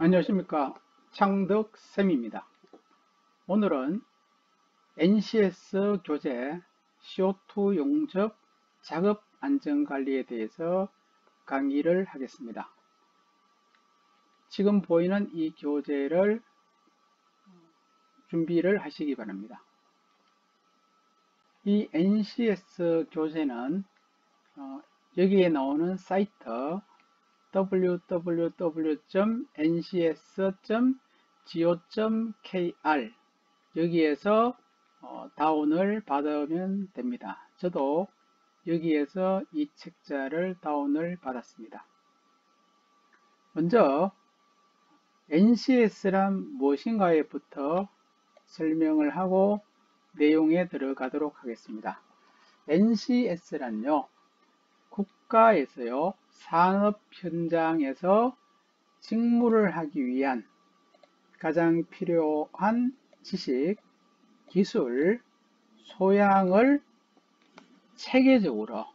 안녕하십니까. 창덕쌤입니다. 오늘은 NCS 교재 CO2 용접 작업 안전관리에 대해서 강의를 하겠습니다. 지금 보이는 이 교재를 준비를 하시기 바랍니다. 이 NCS 교재는 여기에 나오는 사이트 www.ncs.go.kr 여기에서 다운을 받으면 됩니다. 저도 여기에서 이 책자를 다운을 받았습니다. 먼저 NCS란 무엇인가에부터 설명을 하고 내용에 들어가도록 하겠습니다. NCS란요, 국가에서요, 산업 현장에서 직무를 하기 위한 가장 필요한 지식, 기술, 소양을 체계적으로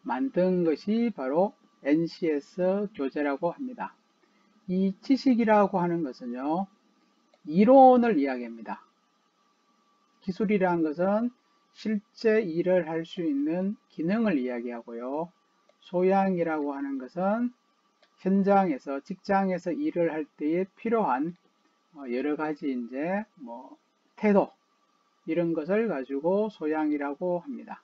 만든 것이 바로 NCS 교재라고 합니다. 이 지식이라고 하는 것은요, 이론을 이야기합니다. 기술이라는 것은 실제 일을 할 수 있는 기능을 이야기하고요. 소양이라고 하는 것은 현장에서, 직장에서 일을 할 때에 필요한 여러 가지 태도, 이런 것을 가지고 소양이라고 합니다.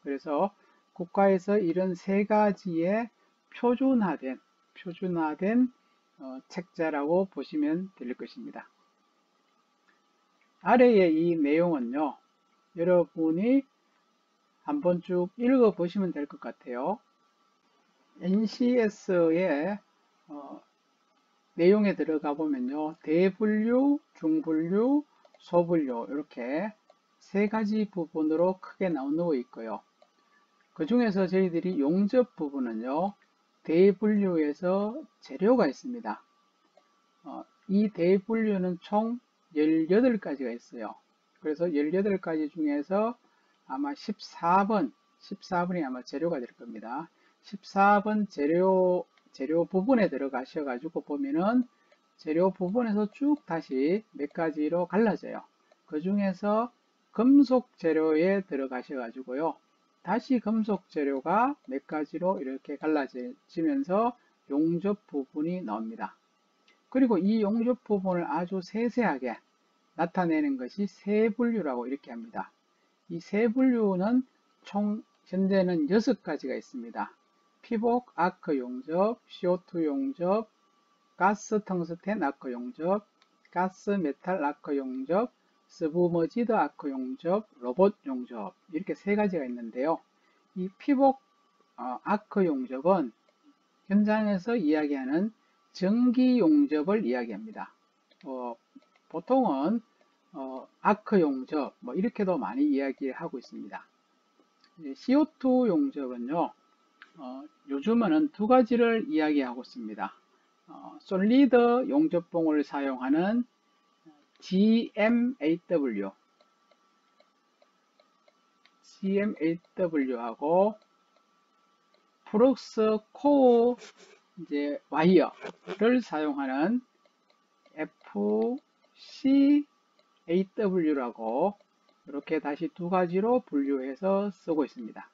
그래서 국가에서 이런 세 가지의 표준화된 책자라고 보시면 될 것입니다. 아래의 이 내용은요, 여러분이 한번 쭉 읽어 보시면 될 것 같아요. NCS의 내용에 들어가 보면요, 대분류, 중분류, 소분류 이렇게 세 가지 부분으로 크게 나누어 있고요. 그 중에서 저희들이 용접 부분은요, 대분류에서 재료가 있습니다. 이 대분류는 총 18가지가 있어요. 그래서 18가지 중에서 아마 14번이 아마 재료가 될 겁니다. 14번 재료 부분에 들어가셔가지고 보면은 재료 부분에서 쭉 다시 몇 가지로 갈라져요. 그 중에서 금속 재료에 들어가셔가지고요. 다시 금속 재료가 몇 가지로 이렇게 갈라지면서 용접 부분이 나옵니다. 그리고 이 용접 부분을 아주 세세하게 나타내는 것이 세분류라고 이렇게 합니다. 이 세분류는 총 현재는 6가지가 있습니다. 피복 아크 용접, CO2 용접, 가스 텅스텐 아크 용접, 가스 메탈 아크 용접, 스부머지드 아크 용접, 로봇 용접, 이렇게 세 가지가 있는데요. 이 피복 아크 용접은 현장에서 이야기하는 전기 용접을 이야기합니다. 보통은 아크 용접 이렇게도 많이 이야기하고 있습니다. CO2 용접은요, 요즘은 두 가지를 이야기하고 있습니다. 솔리드 용접봉을 사용하는 GMAW하고 프룩스 코어 와이어를 사용하는 FCAW라고 이렇게 다시 두 가지로 분류해서 쓰고 있습니다.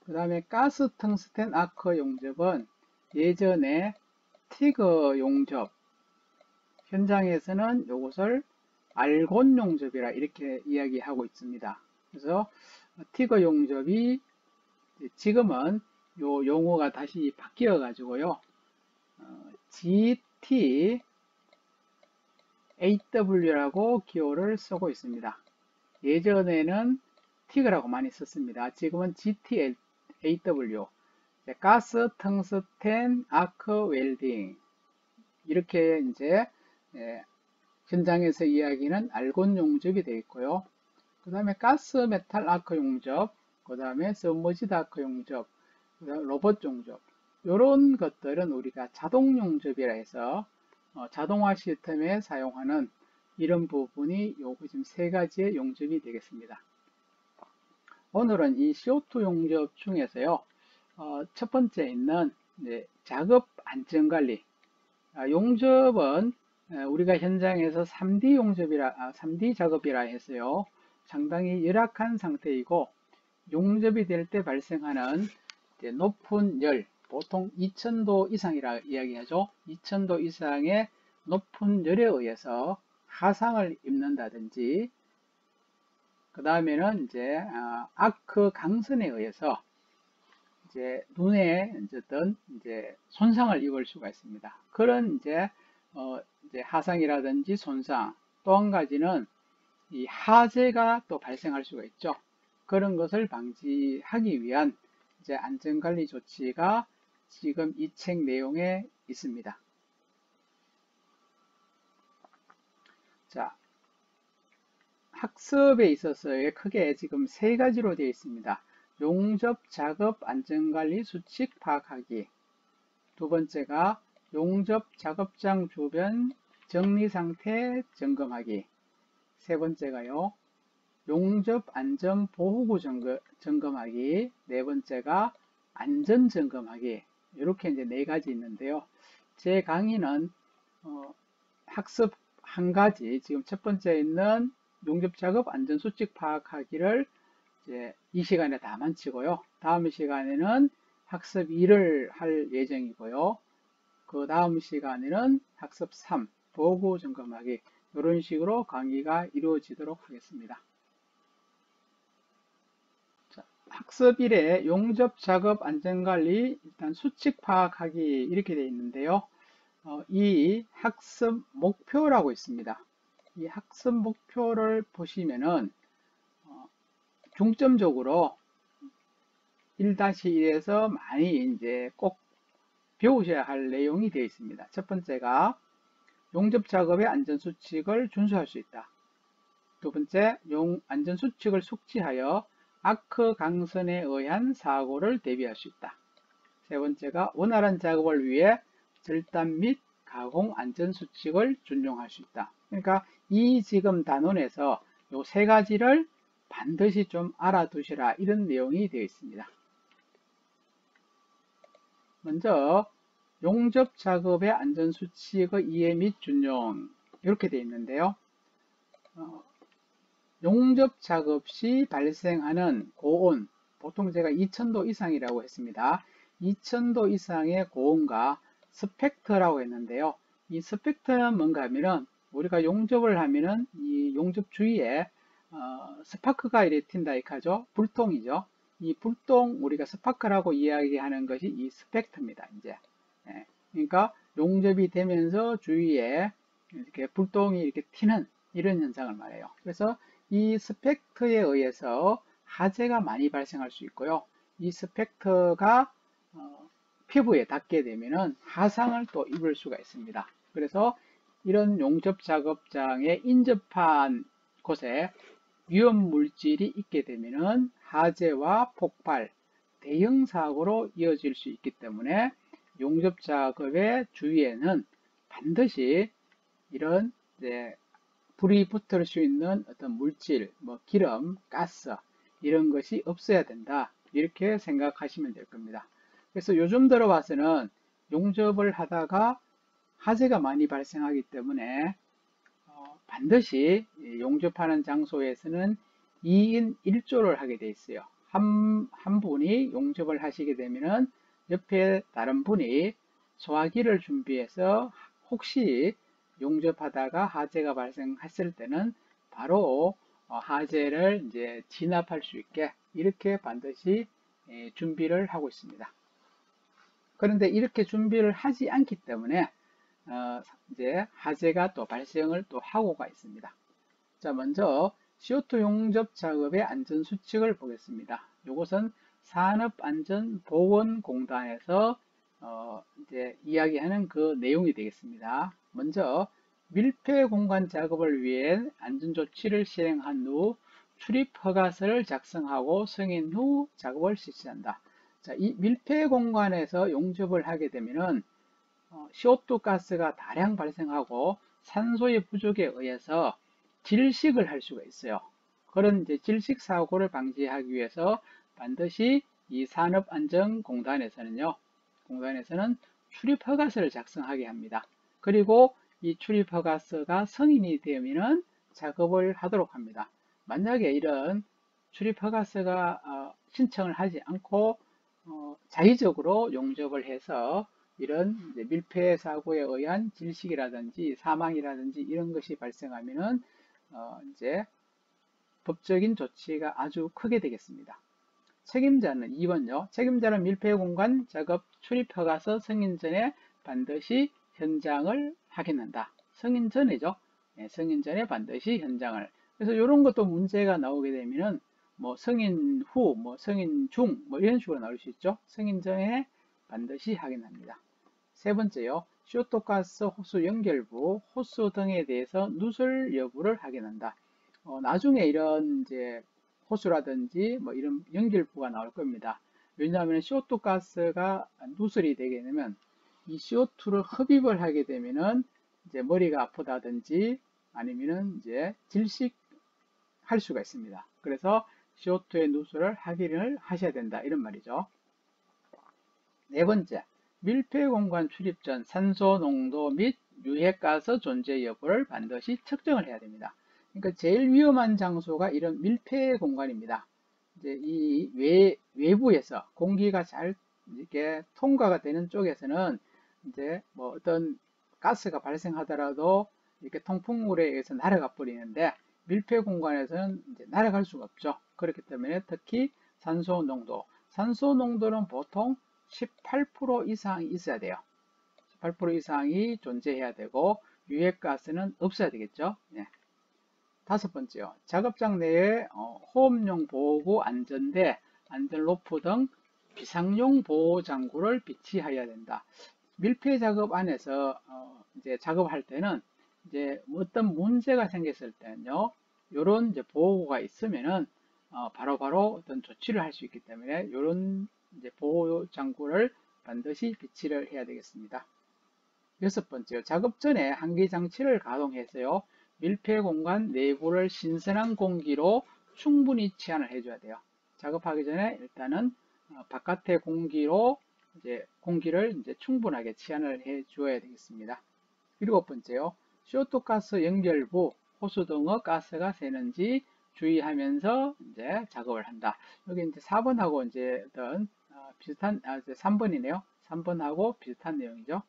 그 다음에 가스 텅스텐 아크 용접은 예전에 티그 용접, 현장에서는 이것을 알곤 용접이라 이렇게 이야기하고 있습니다. 그래서 티그 용접이 지금은 요 용어가 다시 바뀌어 가지고요, GTAW라고 기호를 쓰고 있습니다. 예전에는 TIG라고 많이 썼습니다. 지금은 GTAW, 가스 텅스텐 아크 웰딩, 이렇게 현장에서 이야기는 알곤 용접이 되어 있고요. 그 다음에 가스 메탈 아크 용접, 그 다음에 서머지드 아크 용접, 로봇 용접, 이런 것들은 우리가 자동 용접이라 해서 자동화 시스템에 사용하는 이런 부분이 요거 지금 세 가지의 용접이 되겠습니다. 오늘은 이 CO2 용접 중에서요, 첫 번째 있는 작업 안전관리. 용접은 우리가 현장에서 3D 작업이라 해서요. 상당히 열악한 상태이고 용접이 될 때 발생하는 높은 열, 보통 2000도 이상이라 이야기하죠. 2000도 이상의 높은 열에 의해서 화상을 입는다든지, 그 다음에는 이제 아크 강선에 의해서 이제 눈에 어쨌든 이제 손상을 입을 수가 있습니다. 그런 이제 화상이라든지 손상, 또 한 가지는 이 화재가 또 발생할 수가 있죠. 그런 것을 방지하기 위한 이제 안전관리 조치가 지금 이 책 내용에 있습니다. 자, 학습에 있어서 크게 지금 세 가지로 되어 있습니다. 용접 작업 안전관리 수칙 파악하기. 두 번째가 용접 작업장 주변 정리 상태 점검하기. 세 번째가요, 용접 안전 보호구 점검하기. 네 번째가 안전 점검하기. 이렇게 이제 네 가지 있는데요. 제 강의는 학습 한 가지, 지금 첫 번째 있는 용접 작업 안전 수칙 파악하기를 이제 이 시간에 다 마치고요. 다음 시간에는 학습 2를 할 예정이고요. 그 다음 시간에는 학습 3, 보고 점검하기, 이런 식으로 강의가 이루어지도록 하겠습니다. 자, 학습 1에 용접 작업 안전관리 일단 수칙 파악하기 이렇게 되어 있는데요. 이 학습 목표라고 있습니다. 이 학습 목표를 보시면은 중점적으로 1-1에서 많이 이제 꼭 배우셔야 할 내용이 되어 있습니다. 첫 번째가 용접 작업의 안전수칙을 준수할 수 있다. 두 번째, 안전수칙을 숙지하여 아크 강선에 의한 사고를 대비할 수 있다. 세 번째가 원활한 작업을 위해 절단 및 가공 안전수칙을 준용할 수 있다. 그러니까 이 지금 단원에서 이 세 가지를 반드시 좀 알아두시라, 이런 내용이 되어 있습니다. 먼저 용접 작업의 안전수칙의 이해 및 준용, 이렇게 되어 있는데요. 용접 작업 시 발생하는 고온, 보통 제가 2000도 이상이라고 했습니다. 2000도 이상의 고온과 스펙터라고 했는데요. 이 스펙터는 뭔가 하면은 우리가 용접을 하면은 이 용접 주위에 스파크가 이렇게 튄다 이카죠. 불똥이죠. 이 불똥, 우리가 스파크라고 이야기하는 것이 이 스펙터입니다. 이제 그러니까 용접이 되면서 주위에 이렇게 불똥이 이렇게 튀는 이런 현상을 말해요. 그래서 이 스펙터에 의해서 화재가 많이 발생할 수 있고요. 이 스펙터가 피부에 닿게 되면은 화상을 또 입을 수가 있습니다. 그래서 이런 용접 작업장에 인접한 곳에 위험 물질이 있게 되면은 화재와 폭발, 대형 사고로 이어질 수 있기 때문에 용접 작업의 주위에는 반드시 이런 불이 붙을 수 있는 어떤 물질, 뭐 기름, 가스, 이런 것이 없어야 된다, 이렇게 생각하시면 될 겁니다. 그래서 요즘 들어와서는 용접을 하다가 화재가 많이 발생하기 때문에 반드시 용접하는 장소에서는 2인 1조를 하게 돼 있어요. 한 분이 용접을 하시게 되면은 옆에 다른 분이 소화기를 준비해서 혹시 용접하다가 화재가 발생했을 때는 바로 화재를 이제 진압할 수 있게 이렇게 반드시 준비를 하고 있습니다. 그런데 이렇게 준비를 하지 않기 때문에 이제 화재가 또 발생을 또 하고가 있습니다. 자, 먼저 CO2 용접 작업의 안전 수칙을 보겠습니다. 이것은 산업안전보건공단에서 이제 이야기하는 그 내용이 되겠습니다. 먼저 밀폐 공간 작업을 위해 안전조치를 실행한 후 출입 허가서를 작성하고 승인 후 작업을 실시한다. 자, 이 밀폐 공간에서 용접을 하게 되면은 CO2 가스가 다량 발생하고 산소의 부족에 의해서 질식을 할 수가 있어요. 그런 이제 질식 사고를 방지하기 위해서 반드시 이 산업안전공단에서는 출입 허가서를 작성하게 합니다. 그리고 이 출입 허가서가 성인이 되면은 작업을 하도록 합니다. 만약에 이런 출입 허가서가 신청을 하지 않고 자의적으로 용접을 해서 이런 밀폐 사고에 의한 질식이라든지 사망이라든지 이런 것이 발생하면은 이제 법적인 조치가 아주 크게 되겠습니다. 책임자는 2번요. 책임자는 밀폐 공간 작업 출입 허가서 승인 전에 반드시 현장을 확인한다. 승인 전이죠. 네, 승인 전에 반드시 현장을. 그래서 이런 것도 문제가 나오게 되면은 뭐 승인 후, 뭐 승인 중, 뭐 이런 식으로 나올 수 있죠. 승인 전에 반드시 확인합니다. 세 번째요. 쇼트가스 호수 연결부, 호수 등에 대해서 누설 여부를 확인한다. 나중에 이런 이제 호수라든지 뭐 이런 연결부가 나올 겁니다. 왜냐하면 CO2가스가 누설이 되게 되면 이 CO2를 흡입을 하게 되면은 이제 머리가 아프다든지 아니면은 이제 질식할 수가 있습니다. 그래서 CO2의 누설을 확인을 하셔야 된다. 이런 말이죠. 네 번째, 밀폐 공간 출입 전 산소 농도 및 유해가스 존재 여부를 반드시 측정을 해야 됩니다. 그러니까 제일 위험한 장소가 이런 밀폐 공간입니다. 이제 이 외부에서 공기가 잘 이렇게 통과가 되는 쪽에서는 이제 뭐 어떤 가스가 발생하더라도 이렇게 통풍물에 의해서 날아가 버리는데 밀폐 공간에서는 이제 날아갈 수가 없죠. 그렇기 때문에 특히 산소 농도는 보통 18% 이상이 있어야 돼요. 18% 이상이 존재해야 되고 유해가스는 없어야 되겠죠. 네. 다섯 번째요. 작업장 내에 호흡용 보호구 안전대, 안전로프 등 비상용 보호장구를 비치해야 된다. 밀폐 작업 안에서 이제 작업할 때는 이제 어떤 문제가 생겼을 때는요, 이런 이제 보호구가 있으면은 바로바로 어떤 조치를 할 수 있기 때문에 이런 이제 보호 장구를 반드시 비치를 해야 되겠습니다. 여섯 번째요. 작업 전에 환기 장치를 가동해서요. 밀폐 공간 내부를 신선한 공기로 충분히 치환을 해줘야 돼요. 작업하기 전에 일단은 바깥의 공기로 이제 공기를 이제 충분하게 치환을 해 주어야 되겠습니다. 일곱 번째요. 쇼트가스 연결부 호수 등의 가스가 새는지 주의하면서 이제 작업을 한다. 여기 이제 4번하고 이제 어떤 비슷한 이제 3번이네요. 3번하고 비슷한 내용이죠.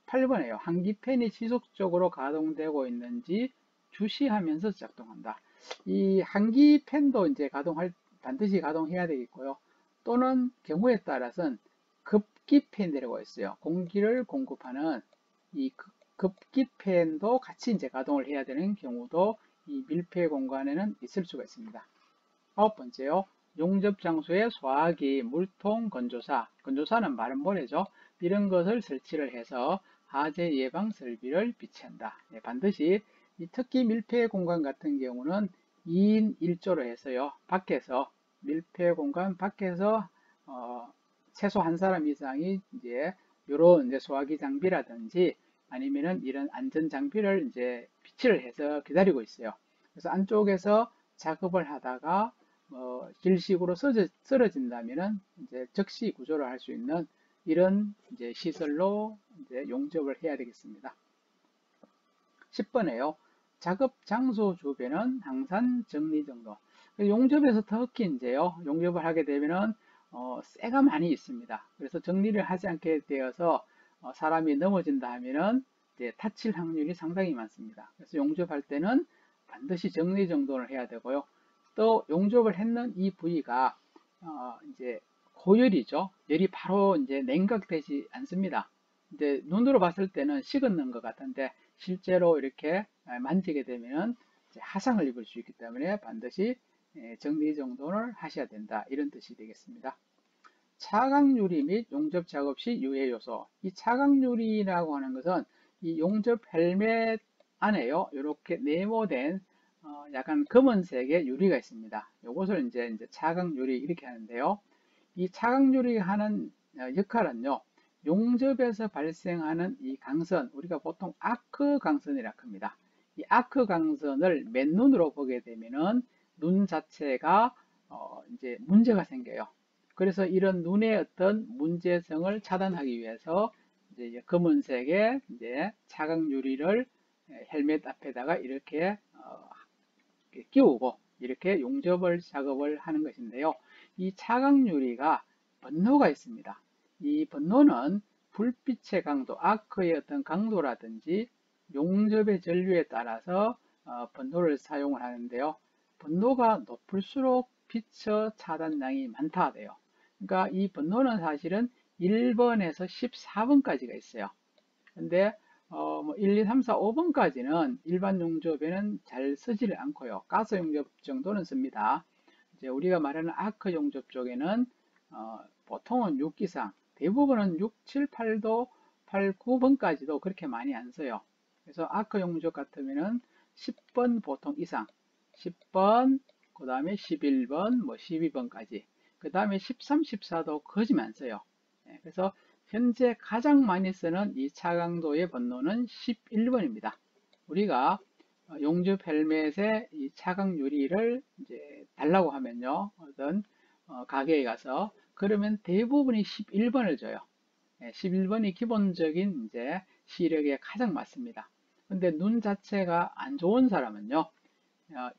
8번에요. 환기팬이 지속적으로 가동되고 있는지 주시하면서 작동한다. 이 환기팬도 이제 반드시 가동해야 되겠고요. 또는 경우에 따라서는 급기팬이라고 있어요. 공기를 공급하는 이 급기팬도 같이 이제 가동을 해야 되는 경우도 이 밀폐 공간에는 있을 수가 있습니다. 아홉 번째요. 용접 장소에 소화기, 물통, 건조사는 마른 모래죠. 이런 것을 설치를 해서 화재 예방 설비를 비치한다. 네, 반드시 특히 밀폐 공간 같은 경우는 2인 1조로 해서요. 밖에서 밀폐 공간 밖에서 최소 한 사람 이상이 이제 이런 이제 소화기 장비라든지 아니면은 이런 안전 장비를 이제 비치를 해서 기다리고 있어요. 그래서 안쪽에서 작업을 하다가 질식으로 쓰러진다면은 이제 즉시 구조를 할 수 있는 이런 이제 시설로 이제 용접을 해야 되겠습니다. 10번에요. 작업 장소 주변은 항상 정리정돈. 용접에서 특히 이제요. 용접을 하게 되면은 쇠가 많이 있습니다. 그래서 정리를 하지 않게 되어서 사람이 넘어진다 하면은 이제 다칠 확률이 상당히 많습니다. 그래서 용접할 때는 반드시 정리정돈을 해야 되고요. 또 용접을 했는 이 부위가 이제 고열이죠. 열이 바로 이제 냉각되지 않습니다. 이제 눈으로 봤을 때는 식었는 것 같은데 실제로 이렇게 만지게 되면 화상을 입을 수 있기 때문에 반드시 정리정돈을 하셔야 된다. 이런 뜻이 되겠습니다. 차광유리 및 용접 작업 시 유해 요소. 이 차광유리라고 하는 것은 이 용접 헬멧 안에요. 이렇게 네모된 약간 검은색의 유리가 있습니다. 이것을 이제 차광유리 이렇게 하는데요. 이 차광유리 하는 역할은요. 용접에서 발생하는 이 강선, 우리가 보통 아크 강선이라고 합니다. 이 아크 강선을 맨눈으로 보게 되면은 눈 자체가 이제 문제가 생겨요. 그래서 이런 눈의 어떤 문제성을 차단하기 위해서 이제 검은색의 이제 차광 유리를 헬멧 앞에다가 이렇게 끼우고 이렇게 용접을 작업을 하는 것인데요. 이 차광 유리가 번호가 있습니다. 이 번호는 불빛의 강도, 아크의 어떤 강도라든지 용접의 전류에 따라서 번호를 사용을 하는데요. 번호가 높을수록 빛의 차단량이 많다 돼요. 그러니까 이 번호는 사실은 1번에서 14번까지가 있어요. 근데 뭐 1, 2, 3, 4, 5번까지는 일반 용접에는 잘 쓰지를 않고요. 가스 용접 정도는 씁니다. 이제 우리가 말하는 아크 용접 쪽에는 보통은 6 이상, 대부분은 6, 7, 8도 8, 9번까지도 그렇게 많이 안 써요. 그래서 아크 용접 같으면은 10번 보통 이상, 10번, 그 다음에 11번, 뭐 12번까지, 그 다음에 13, 14도 거지만 안 써요. 그래서 현재 가장 많이 쓰는 이 차강도의 번호는 11번입니다. 우리가 용접 헬멧에 이 차광 유리를 이제 달라고 하면요, 어떤 가게에 가서 그러면 대부분이 11번을 줘요. 11번이 기본적인 이제 시력에 가장 맞습니다. 근데 눈 자체가 안 좋은 사람은요,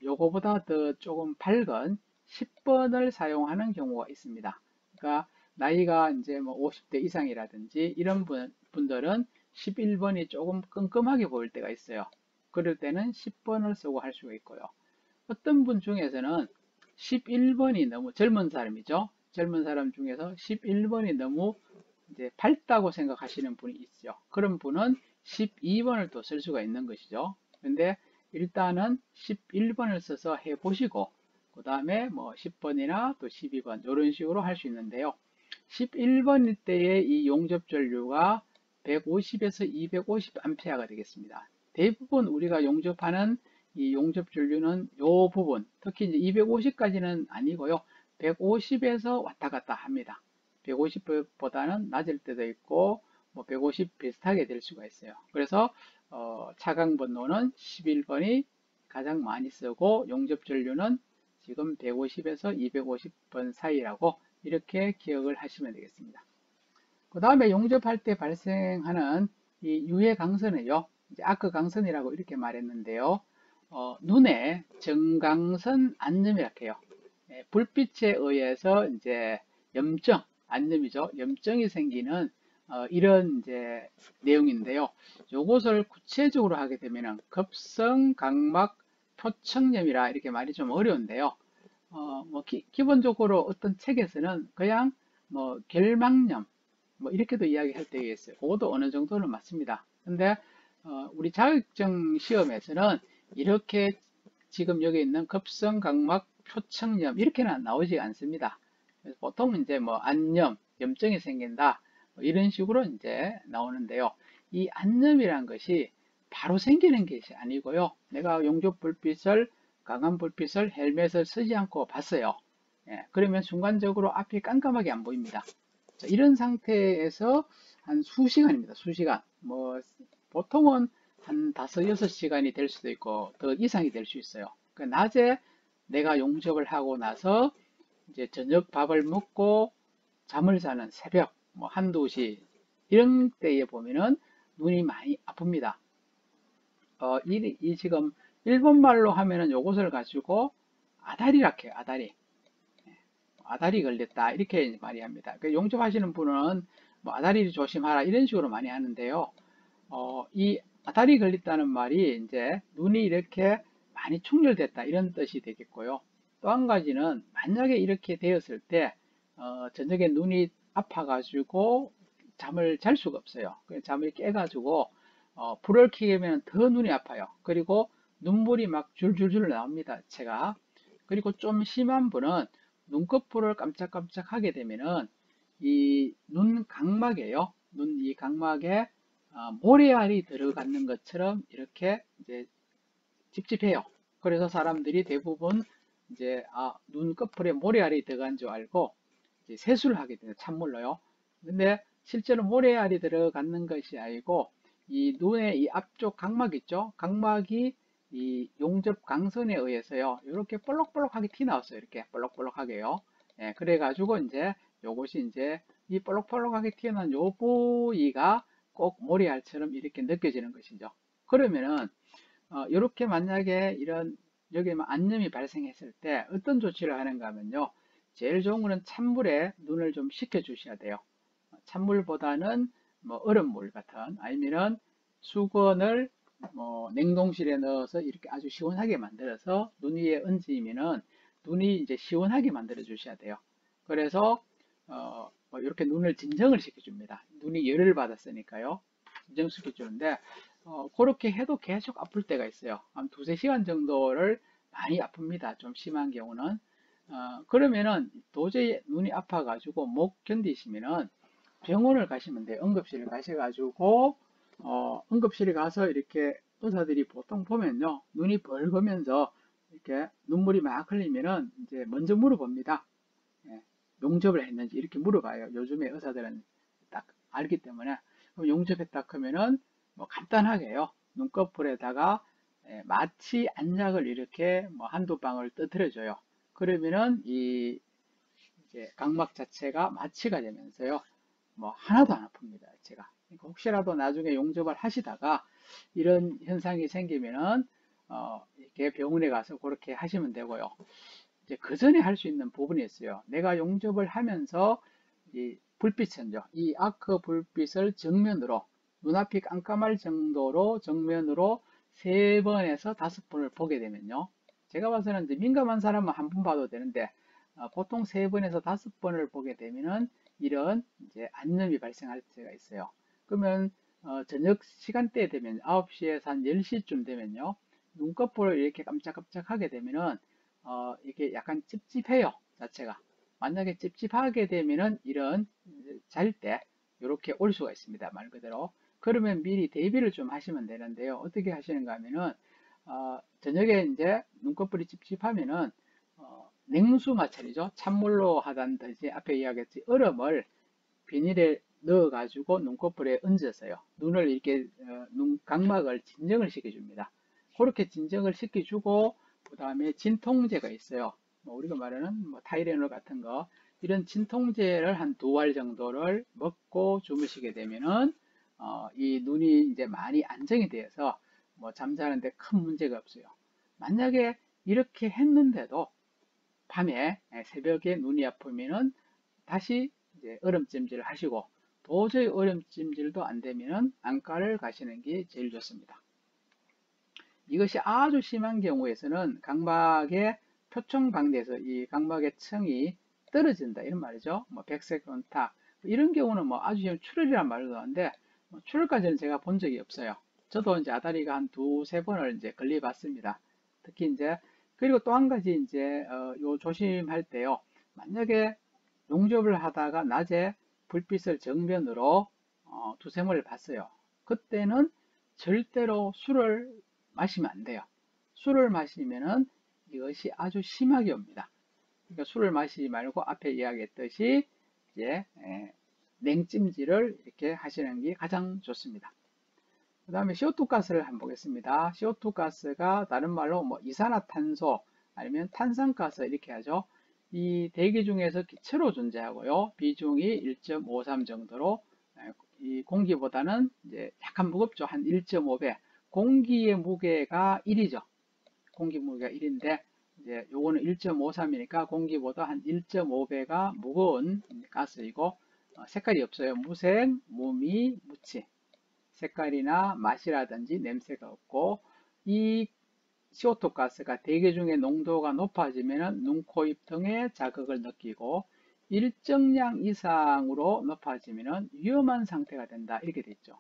요거보다 더 조금 밝은 10번을 사용하는 경우가 있습니다. 그러니까 나이가 이제 뭐 50대 이상이라든지 이런 분들은 11번이 조금 끔끔하게 보일 때가 있어요. 그럴 때는 10번을 쓰고 할 수가 있고요. 어떤 분 중에서는 11번이 너무 젊은 사람이죠. 젊은 사람 중에서 11번이 너무 이제 밝다고 생각하시는 분이 있죠. 그런 분은 12번을 또 쓸 수가 있는 것이죠. 근데 일단은 11번을 써서 해보시고 그 다음에 뭐 10번이나 또 12번 이런 식으로 할 수 있는데요. 11번일 때의 이 용접 전류가 150에서 250A가 되겠습니다. 대부분 우리가 용접하는 이 용접 전류는 이 부분, 특히 이제 250까지는 아니고요. 150에서 왔다 갔다 합니다. 150보다는 낮을 때도 있고 뭐 150 비슷하게 될 수가 있어요. 그래서 차광 번호는 11번이 가장 많이 쓰고 용접 전류는 지금 150에서 250번 사이라고 이렇게 기억을 하시면 되겠습니다. 그 다음에 용접할 때 발생하는 이 유해 강선은요, 이제 아크 강선이라고 이렇게 말했는데요. 눈에 정강선 안염이라고 해요. 불빛에 의해서 이제 염증, 안염이죠. 염증이 생기는 이런 이제 내용인데요. 요것을 구체적으로 하게 되면은 급성 각막 표층염이라 이렇게 말이 좀 어려운데요. 뭐 기본적으로 어떤 책에서는 그냥 뭐 결막염 뭐 이렇게도 이야기할 때가 있어요. 그것도 어느 정도는 맞습니다. 근데 우리 자격증 시험에서는 이렇게 지금 여기 있는 급성 각막 표층염 이렇게는 나오지 않습니다. 그래서 보통 이제 뭐 안염, 염증이 생긴다 뭐 이런 식으로 이제 나오는데요. 이 안염이란 것이 바로 생기는 것이 아니고요. 내가 용접 불빛을 강한 불빛을 헬멧을 쓰지 않고 봤어요. 그러면 순간적으로 앞이 깜깜하게 안 보입니다. 자, 이런 상태에서 한 수시간입니다. 수시간. 뭐 보통은 한 5, 6시간이 될 수도 있고 더 이상이 될 수 있어요. 그 낮에 내가 용접을 하고 나서 이제 저녁 밥을 먹고 잠을 자는 새벽 뭐 한두 시 이런 때에 보면은 눈이 많이 아픕니다. 이 지금 일본말로 하면은 요것을 가지고 아다리라 해요. 아다리. 아다리 걸렸다 이렇게 많이 합니다. 용접하시는 분은 뭐 아다리 조심하라 이런 식으로 많이 하는데요. 이 아다리 걸렸다는 말이 이제 눈이 이렇게 많이 충혈됐다 이런 뜻이 되겠고요. 또 한 가지는 만약에 이렇게 되었을 때 저녁에 눈이 아파가지고 잠을 잘 수가 없어요. 잠을 깨가지고 불을 켜면 더 눈이 아파요. 그리고 눈물이 막 줄줄줄 나옵니다. 제가. 그리고 좀 심한 분은 눈꺼풀을 깜짝깜짝 하게 되면은 이 눈 각막에요. 눈 이 각막에 모래알이 들어가는 것처럼 이렇게 이제 찝찝해요. 그래서 사람들이 대부분 이제 눈꺼풀에 모래알이 들어간 줄 알고 이제 세수를 하게 돼요. 찬물로요. 근데 실제로 모래알이 들어가는 것이 아니고 이 눈의 이 앞쪽 각막 있죠? 각막이 이 용접 강선에 의해서요. 이렇게 볼록볼록하게 티 나왔어요. 이렇게 볼록볼록하게요. 그래가지고 이제 요것이 이제 이 볼록볼록하게 튀어나온 요 부위가 꼭 모래알처럼 이렇게 느껴지는 것이죠. 그러면은 이렇게 만약에 이런 여기 안염이 발생했을 때 어떤 조치를 하는가 하면요. 제일 좋은 거는 찬물에 눈을 좀 식혀 주셔야 돼요. 찬물보다는 뭐 얼음물 같은 아니면은 수건을 뭐 냉동실에 넣어서 이렇게 아주 시원하게 만들어서 눈 위에 얹으면은 눈이 이제 시원하게 만들어 주셔야 돼요. 그래서 뭐 이렇게 눈을 진정을 시켜줍니다. 눈이 열을 받았으니까요. 진정시켜 주는데 그렇게 해도 계속 아플 때가 있어요. 한 두세 시간 정도를 많이 아픕니다. 좀 심한 경우는. 그러면은 도저히 눈이 아파가지고 못 견디시면은 병원을 가시면 돼요. 응급실을 가셔가지고 응급실에 가서 이렇게 의사들이 보통 보면요. 눈이 벌거면서 이렇게 눈물이 막 흘리면은 이제 먼저 물어봅니다. 예, 용접을 했는지 이렇게 물어봐요. 요즘에 의사들은 딱 알기 때문에. 그럼 용접했다 하면은 뭐 간단하게요. 눈꺼풀에다가 마취 안약을 이렇게 뭐 한두 방울 떠들어줘요. 그러면은 이 이제 각막 자체가 마취가 되면서요. 뭐 하나도 안 아픕니다. 제가. 그러니까 혹시라도 나중에 용접을 하시다가 이런 현상이 생기면은 이렇게 병원에 가서 그렇게 하시면 되고요. 이제 그 전에 할 수 있는 부분이 있어요. 내가 용접을 하면서 이 불빛은요, 이 아크 불빛을 정면으로 눈앞이 깜깜할 정도로 정면으로 3번에서 5번을 보게 되면요. 제가 봐서는 이제 민감한 사람은 한 번 봐도 되는데 보통 3번에서 5번을 보게 되면은 이런 이제 안염이 발생할 때가 있어요. 그러면 저녁 시간대에 되면 9시에서 한 10시쯤 되면요. 눈꺼풀을 이렇게 깜짝깜짝 하게 되면은 이게 약간 찝찝해요. 자체가. 만약에 찝찝하게 되면은 이런 잘 때 이렇게 올 수가 있습니다. 말 그대로. 그러면 미리 대비를 좀 하시면 되는데요. 어떻게 하시는가 하면은 저녁에 이제 눈꺼풀이 찝찝하면은 냉수 마찰이죠. 찬물로 하단듯이 앞에 이야기했지 얼음을 비닐에 넣어가지고 눈꺼풀에 얹어서요. 눈을 이렇게 눈 각막을 진정을 시켜줍니다. 그렇게 진정을 시켜주고 그 다음에 진통제가 있어요. 뭐 우리가 말하는 뭐 타이레놀 같은 거 이런 진통제를 한 2알 정도를 먹고 주무시게 되면은 이 눈이 이제 많이 안정이 되어서 뭐 잠자는데 큰 문제가 없어요. 만약에 이렇게 했는데도 밤에 새벽에 눈이 아프면은 다시 이제 얼음찜질을 하시고 도저히 얼음찜질도 안 되면은 안과를 가시는 게 제일 좋습니다. 이것이 아주 심한 경우에서는 각막의 표층방대에서 이 각막의 층이 떨어진다 이런 말이죠. 뭐 백색 건탁 이런 경우는 뭐 아주 출혈이란 말도 하는데 출혈까지는 제가 본 적이 없어요. 저도 이제 아다리가 한 두세 번을 이제 걸려봤습니다. 특히 이제 그리고 또 한 가지 이제 요 조심할 때요. 만약에 용접을 하다가 낮에 불빛을 정면으로 두세 번을 봤어요. 그때는 절대로 술을 마시면 안 돼요. 술을 마시면은 이것이 아주 심하게 옵니다. 그러니까 술을 마시지 말고 앞에 이야기했듯이 이제 냉찜질을 이렇게 하시는 게 가장 좋습니다. 그 다음에 CO2 가스를 한번 보겠습니다. CO2 가스가 다른 말로 뭐 이산화탄소 아니면 탄산가스 이렇게 하죠. 이 대기 중에서 기체로 존재하고요. 비중이 1.53 정도로 이 공기보다는 이제 약간 무겁죠. 한 1.5배. 공기의 무게가 1이죠. 공기 무게가 1인데 이제 요거는 1.53이니까 공기보다 한 1.5배가 무거운 가스이고 색깔이 없어요. 무색, 무미, 무치. 색깔이나 맛이라든지 냄새가 없고 이 CO2 가스가 대기 중에 농도가 높아지면 눈, 코, 입 등의 자극을 느끼고 일정량 이상으로 높아지면 위험한 상태가 된다 이렇게 돼 있죠.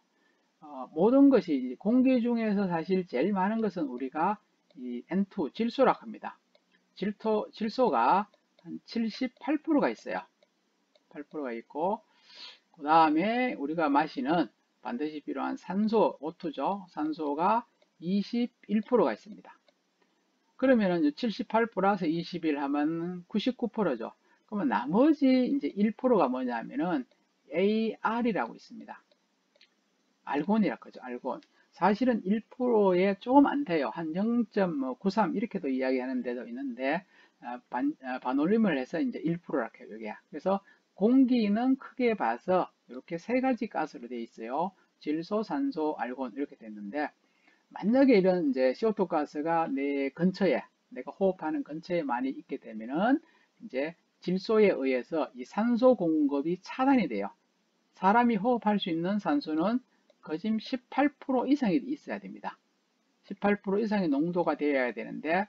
모든 것이 공기 중에서 사실 제일 많은 것은 우리가 이 N2 질소라고 합니다. 질소가 한 78%가 있어요. 8%가 있고 그 다음에 우리가 마시는 반드시 필요한 산소, O2죠. 산소가 21%가 있습니다. 그러면은 78 플러스 21 하면 99%죠. 그러면 나머지 이제 1%가 뭐냐면은 AR이라고 있습니다. 알곤이라고 하죠. 알곤. 사실은 1%에 조금 안 돼요. 한 0.93 이렇게도 이야기하는 데도 있는데 반올림을 해서 이제 1%라고 해요. 여기야. 그래서 공기는 크게 봐서 이렇게 세 가지 가스로 되어 있어요. 질소, 산소, 알곤 이렇게 됐는데 만약에 이런 이제 CO2 가스가 내 근처에 내가 호흡하는 근처에 많이 있게 되면은 이제 질소에 의해서 이 산소 공급이 차단이 돼요. 사람이 호흡할 수 있는 산소는 거진 18% 이상이 있어야 됩니다. 18% 이상의 농도가 되어야 되는데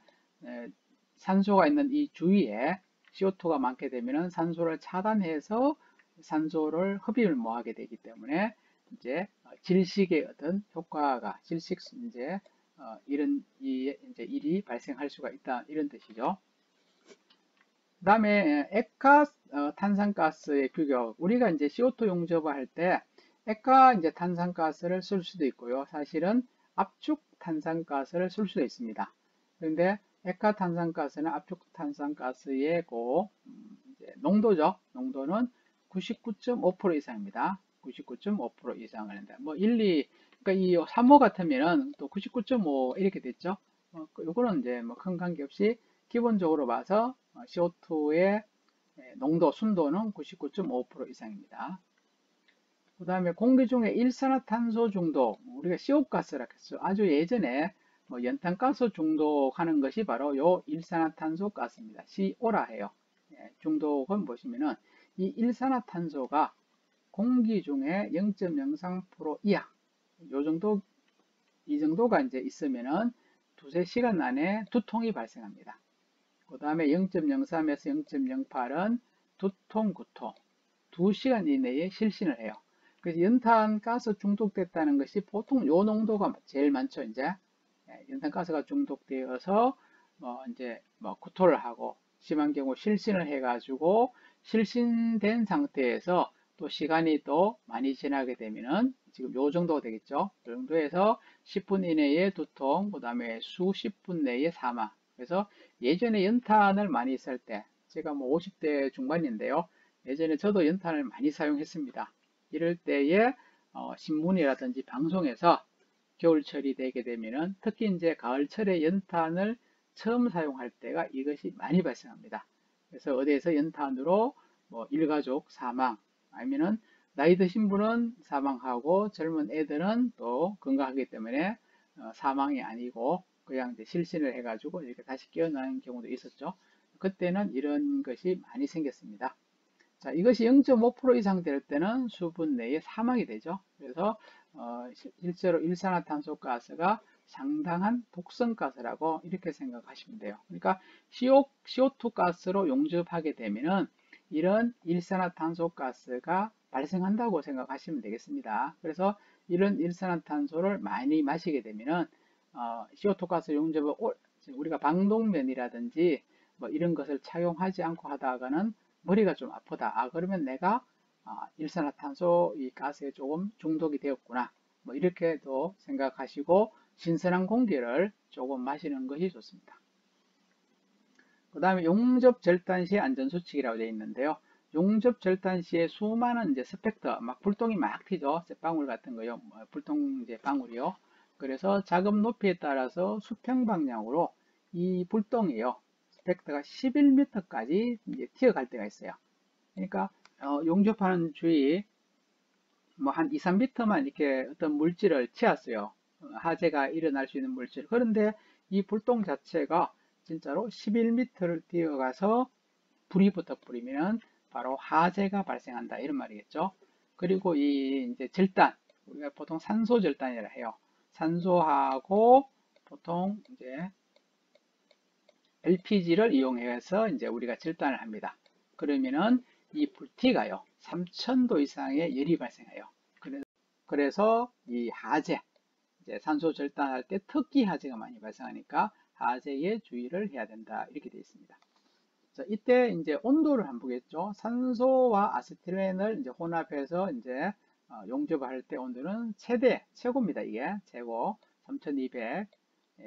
산소가 있는 이 주위에 CO2가 많게 되면 산소를 차단해서 산소를 흡입을 못하게 되기 때문에 이제 질식의 어떤 효과가 질식 이제 이런 이제 일이 발생할 수가 있다 이런 뜻이죠. 그다음에 액화 탄산가스의 규격 우리가 이제 CO2 용접을 할 때 액화 이제 탄산가스를 쓸 수도 있고요. 사실은 압축 탄산가스를 쓸 수도 있습니다. 그런데 액화 탄산가스는 압축 탄산가스의 농도죠. 농도는 99.5% 이상입니다. 99.5% 이상을 하는데 뭐 1, 2 그러니까 이 3호 같으면은 또 99.5 이렇게 됐죠. 요거는 이제 뭐 큰 관계 없이 기본적으로 봐서 CO2의 농도, 순도는 99.5% 이상입니다. 그 다음에 공기 중에 일산화탄소 중독, 우리가 시옥가스라고 했죠. 아주 예전에 뭐 연탄가스 중독하는 것이 바로 요 일산화탄소 가스입니다. CO라 해요. 중독은 보시면은 이 일산화탄소가 공기 중에 0.03% 이하, 요 정도, 이 정도가 이제 있으면은 두세 시간 안에 두통이 발생합니다. 그 다음에 0.03에서 0.08은 두통, 구토, 2시간 이내에 실신을 해요. 그래서 연탄 가스 중독됐다는 것이 보통 요 농도가 제일 많죠. 이제 연탄 가스가 중독되어서 이제 구토를 하고 심한 경우 실신을 해가지고 실신된 상태에서 또 시간이 또 많이 지나게 되면은 지금 요 정도가 되겠죠. 요 정도에서 10분 이내에 두통, 그 다음에 수십 분 내에 사망. 그래서 예전에 연탄을 많이 쓸 때, 제가 뭐 50대 중반인데요. 예전에 저도 연탄을 많이 사용했습니다. 이럴 때에 신문이라든지 방송에서 겨울철이 되게 되면은 특히 이제 가을철에 연탄을 처음 사용할 때가 이것이 많이 발생합니다. 그래서 어디에서 연탄으로 뭐 일가족 사망, 아니면은 나이 드신 분은 사망하고 젊은 애들은 또 건강하기 때문에 사망이 아니고 그냥 이제 실신을 해가지고 이렇게 다시 깨어나는 경우도 있었죠. 그때는 이런 것이 많이 생겼습니다. 자, 이것이 0.5% 이상 될 때는 수분 내에 사망이 되죠. 그래서 실제로 일산화탄소 가스가 상당한 독성 가스라고 이렇게 생각하시면 돼요. 그러니까 CO2 가스로 용접하게 되면은 이런 일산화탄소 가스가 발생한다고 생각하시면 되겠습니다. 그래서 이런 일산화탄소를 많이 마시게 되면은 CO2 가스 용접을 우리가 방독면이라든지 뭐 이런 것을 착용하지 않고 하다가는 머리가 좀 아프다. 그러면 내가 일산화탄소 이 가스에 조금 중독이 되었구나. 뭐 이렇게도 생각하시고 신선한 공기를 조금 마시는 것이 좋습니다. 그 다음에 용접 절단 시 안전수칙이라고 되어 있는데요. 용접 절단 시에 수많은 이제 스펙터, 막 불똥이 막 튀죠. 쇳방울 같은 거요. 불똥 이제 방울이요. 그래서 작업 높이에 따라서 수평 방향으로 이 불똥이요. 스펙터가 11m까지 이제 튀어갈 때가 있어요. 그러니까 용접하는 주위 뭐 한 2, 3m만 이렇게 어떤 물질을 치었어요. 화재가 일어날 수 있는 물질. 그런데 이 불똥 자체가 진짜로 11m를 뛰어가서 불이 붙어 뿌리면 바로 화재가 발생한다 이런 말이겠죠. 그리고 이 이제 절단 우리가 보통 산소 절단이라 해요. 산소하고 보통 이제 LPG를 이용해서 이제 우리가 절단을 합니다. 그러면은 이 불티가요 3000도 이상의 열이 발생해요. 그래서 이 화재 이제 산소 절단할 때 특히 화재가 많이 발생하니까 화재에 주의를 해야 된다 이렇게 되어 있습니다. 자, 이때 이제 온도를 한번 보겠죠. 산소와 아세틸렌을 이제 혼합해서 이제 용접을 할 때 온도는 최고입니다. 이게 최고 3200.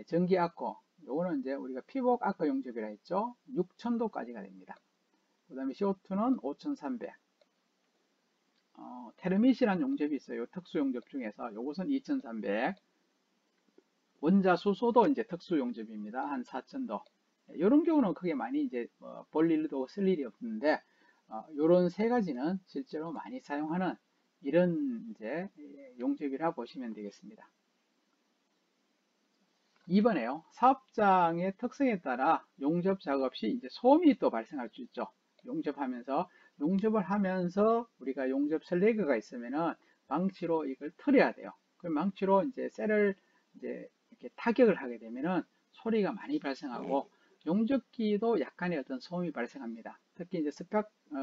전기 아크 요거는 이제 우리가 피복 아크 용접이라 했죠. 6000도까지가 됩니다. 그 다음에 CO2는 5300. 테르밋이라는 용접이 있어요. 특수 용접 중에서 요것은 2300. 원자 수소도 이제 특수 용접입니다. 한 4000도. 이런 경우는 크게 많이 이제 볼 일도 쓸 일이 없는데 이런 세 가지는 실제로 많이 사용하는 이런 이제 용접이라 보시면 되겠습니다. 2번에요. 사업장의 특성에 따라 용접 작업 시 이제 소음이 또 발생할 수 있죠. 용접을 하면서 우리가 용접 슬래그가 있으면은 망치로 이걸 틀어야 돼요. 그 망치로 이제 셀을 이제 이렇게 타격을 하게 되면은 소리가 많이 발생하고 용접기도 약간의 어떤 소음이 발생합니다. 특히 이제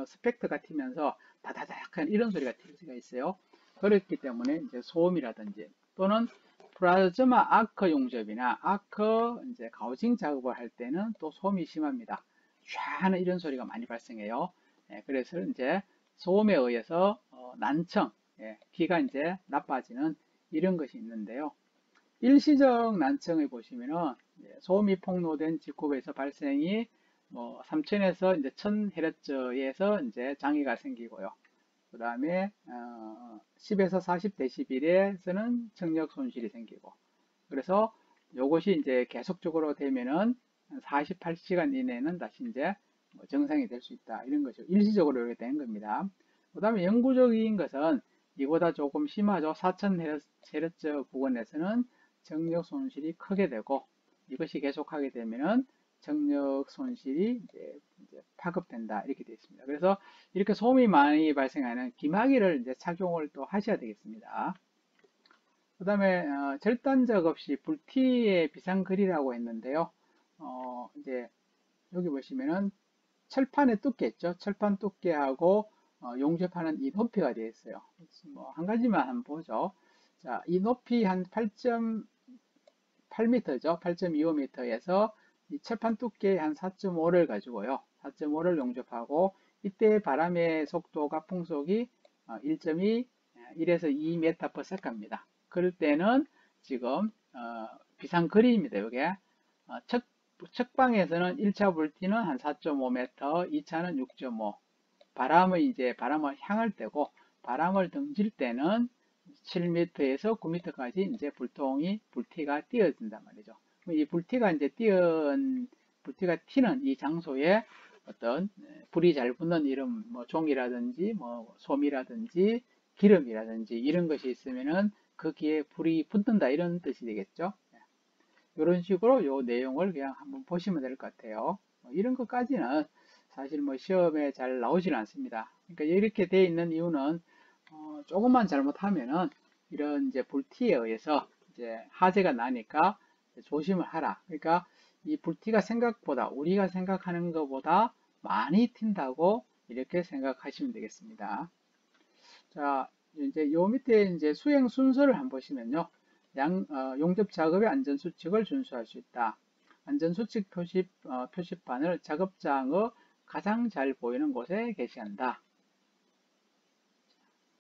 스펙트가 튀면서 다다다 약간 이런 소리가 튈 수가 있어요. 그렇기 때문에 이제 소음이라든지 또는 플라즈마 아크 용접이나 아크 이제 가우징 작업을 할 때는 또 소음이 심합니다. 촤 하는 이런 소리가 많이 발생해요. 그래서 이제 소음에 의해서 난청, 귀가 이제 나빠지는 이런 것이 있는데요. 일시적 난청을 보시면은 소음이 폭로된 직후에서 발생이 뭐 3000에서 이제 1000Hz에서 이제 장애가 생기고요. 그 다음에 10에서 40dB에서는 청력 손실이 생기고, 그래서 이것이 이제 계속적으로 되면은 48시간 이내에는 다시 이제 정상이 될 수 있다, 이런 거죠. 일시적으로 이렇게 된 겁니다. 그 다음에 영구적인 것은 이보다 조금 심하죠. 4000Hz 부근에서는 청력 손실이 크게 되고, 이것이 계속하게 되면은 청력 손실이 이제 파급된다, 이렇게 되어 있습니다. 그래서 이렇게 소음이 많이 발생하는 귀마개를 이제 착용을 또 하셔야 되겠습니다. 그 다음에 절단 작업 시 불티의 비상거리라고 했는데요. 이제 여기 보시면은 철판의 두께 있죠. 철판 두께하고 용접하는 이 높이가 되어 있어요. 뭐 한 가지만 한번 보죠. 자, 이 높이 한 8.8m죠. 8.25m에서 이 철판 두께 한 4.5를 가지고요. 4.5를 용접하고, 이때 바람의 속도가 풍속이 1.2, 1에서 2m/s입니다. 그럴 때는 지금 비상거리입니다. 이게 측방에서는 1차 불티는 한 4.5m, 2차는 6.5. 바람을 향할 때고, 바람을 등질 때는 7m에서 9m까지 이제 불티가 띄어진단 말이죠. 이 불티가 튀는 이 장소에 어떤 불이 잘 붙는 이런 뭐 종이라든지 뭐 솜이라든지 기름이라든지 이런 것이 있으면은 거기에 불이 붙는다, 이런 뜻이 되겠죠. 이런 식으로 요 내용을 그냥 한번 보시면 될 것 같아요. 이런 것까지는 사실 뭐 시험에 잘 나오지는 않습니다. 그러니까 이렇게 돼 있는 이유는 조금만 잘못하면은 이런 이제 불티에 의해서 이제 화재가 나니까 조심을 하라. 그러니까 이 불티가 생각보다, 우리가 생각하는 것보다 많이 튄다고 이렇게 생각하시면 되겠습니다. 자, 이제 요 밑에 이제 수행 순서를 한번 보시면요. 용접 작업의 안전수칙을 준수할 수 있다. 안전수칙 표시판을 작업장의 가장 잘 보이는 곳에 게시한다.